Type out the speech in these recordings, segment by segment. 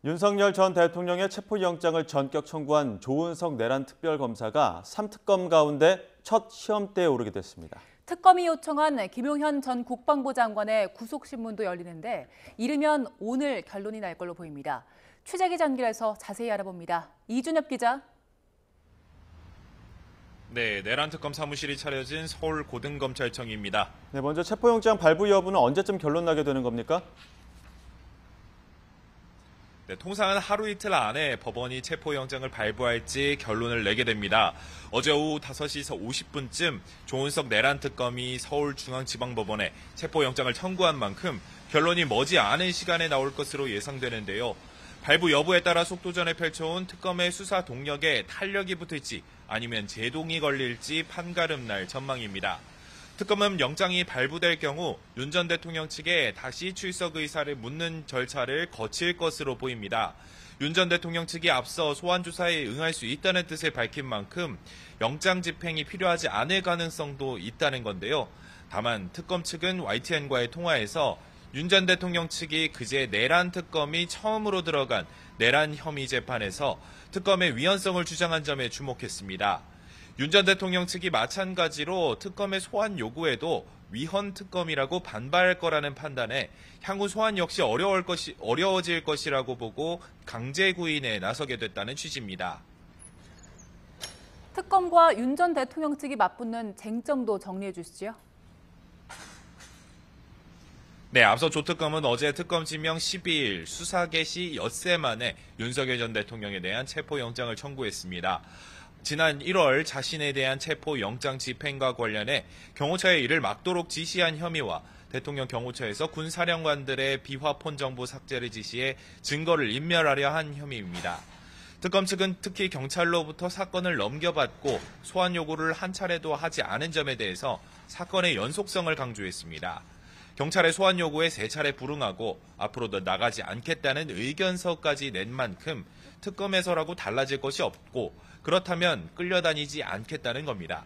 윤석열 전 대통령의 체포영장을 전격 청구한 조은석 내란 특별검사가 3특검 가운데 첫 시험대에 오르게 됐습니다. 특검이 요청한 김용현 전 국방부 장관의 구속신문도 열리는데 이르면 오늘 결론이 날 걸로 보입니다. 취재기 연결해서 자세히 알아봅니다. 이준엽 기자. 네, 내란 특검 사무실이 차려진 서울 고등검찰청입니다. 네, 먼저 체포영장 발부 여부는 언제쯤 결론 나게 되는 겁니까? 네, 통상은 하루 이틀 안에 법원이 체포영장을 발부할지 결론을 내게 됩니다. 어제 오후 5시 50분쯤 조은석 내란특검이 서울중앙지방법원에 체포영장을 청구한 만큼 결론이 머지않은 시간에 나올 것으로 예상되는데요. 발부 여부에 따라 속도전에 펼쳐온 특검의 수사 동력에 탄력이 붙을지 아니면 제동이 걸릴지 판가름 날 전망입니다. 특검은 영장이 발부될 경우 윤 전 대통령 측에 다시 출석 의사를 묻는 절차를 거칠 것으로 보입니다. 윤 전 대통령 측이 앞서 소환 조사에 응할 수 있다는 뜻을 밝힌 만큼 영장 집행이 필요하지 않을 가능성도 있다는 건데요. 다만 특검 측은 YTN과의 통화에서 윤 전 대통령 측이 그제 내란 특검이 처음으로 들어간 내란 혐의 재판에서 특검의 위헌성을 주장한 점에 주목했습니다. 윤 전 대통령 측이 마찬가지로 특검의 소환 요구에도 위헌 특검이라고 반발할 거라는 판단에 향후 소환 역시 어려워질 것이라고 보고 강제 구인에 나서게 됐다는 취지입니다. 특검과 윤 전 대통령 측이 맞붙는 쟁점도 정리해 주시죠. 네, 앞서 조 특검은 어제 특검 지명 12일 수사 개시 엿새 만에 윤석열 전 대통령에 대한 체포영장을 청구했습니다. 지난 1월 자신에 대한 체포영장 집행과 관련해 경호처에 이를 막도록 지시한 혐의와 대통령 경호처에서 군사령관들의 비화폰 정보 삭제를 지시해 증거를 인멸하려 한 혐의입니다. 특검 측은 특히 경찰로부터 사건을 넘겨받고 소환 요구를 한 차례도 하지 않은 점에 대해서 사건의 연속성을 강조했습니다. 경찰의 소환 요구에 3차례 불응하고 앞으로도 나가지 않겠다는 의견서까지 낸 만큼 특검에서라고 달라질 것이 없고 그렇다면 끌려다니지 않겠다는 겁니다.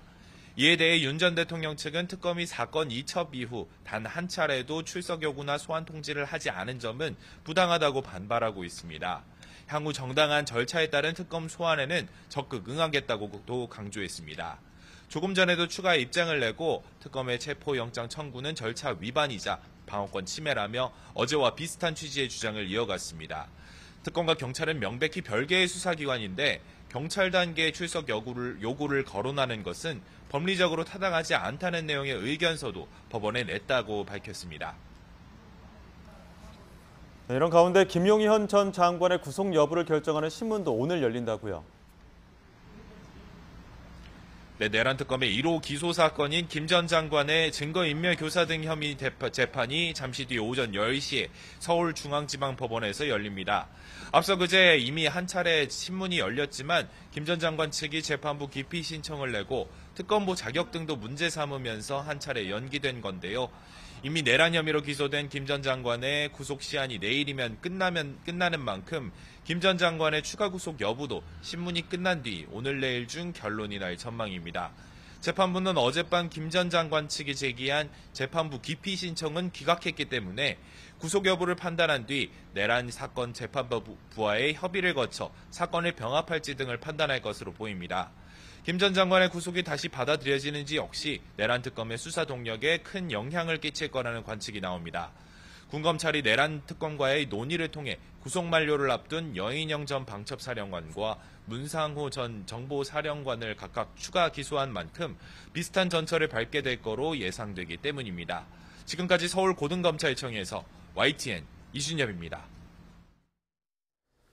이에 대해 윤 전 대통령 측은 특검이 사건 이첩 이후 단 한 차례도 출석 요구나 소환 통지를 하지 않은 점은 부당하다고 반발하고 있습니다. 향후 정당한 절차에 따른 특검 소환에는 적극 응하겠다고도 강조했습니다. 조금 전에도 추가 입장을 내고 특검의 체포영장 청구는 절차 위반이자 방어권 침해라며 어제와 비슷한 취지의 주장을 이어갔습니다. 특검과 경찰은 명백히 별개의 수사기관인데 경찰 단계의 출석 요구를 거론하는 것은 법리적으로 타당하지 않다는 내용의 의견서도 법원에 냈다고 밝혔습니다. 네, 이런 가운데 김용현 전 장관의 구속 여부를 결정하는 신문도 오늘 열린다고요. 네, 내란 특검의 1호 기소 사건인 김 전 장관의 증거인멸 교사 등 혐의 재판이 잠시 뒤 오전 10시에 서울중앙지방법원에서 열립니다. 앞서 그제 이미 한 차례 신문이 열렸지만 김 전 장관 측이 재판부 기피 신청을 내고 특검보 자격 등도 문제 삼으면서 한 차례 연기된 건데요. 이미 내란 혐의로 기소된 김 전 장관의 구속 시한이 내일이면 끝나는 만큼 김 전 장관의 추가 구속 여부도 신문이 끝난 뒤 오늘 내일 중 결론이 날 전망입니다. 재판부는 어젯밤 김 전 장관 측이 제기한 재판부 기피 신청은 기각했기 때문에 구속 여부를 판단한 뒤 내란 사건 재판부와의 협의를 거쳐 사건을 병합할지 등을 판단할 것으로 보입니다. 김 전 장관의 구속이 다시 받아들여지는지 역시 내란 특검의 수사 동력에 큰 영향을 끼칠 거라는 관측이 나옵니다. 군검찰이 내란 특검과의 논의를 통해 구속 만료를 앞둔 여인영 전 방첩사령관과 문상호 전 정보사령관을 각각 추가 기소한 만큼 비슷한 전철을 밟게 될 거로 예상되기 때문입니다. 지금까지 서울 고등검찰청에서 YTN 이준엽입니다.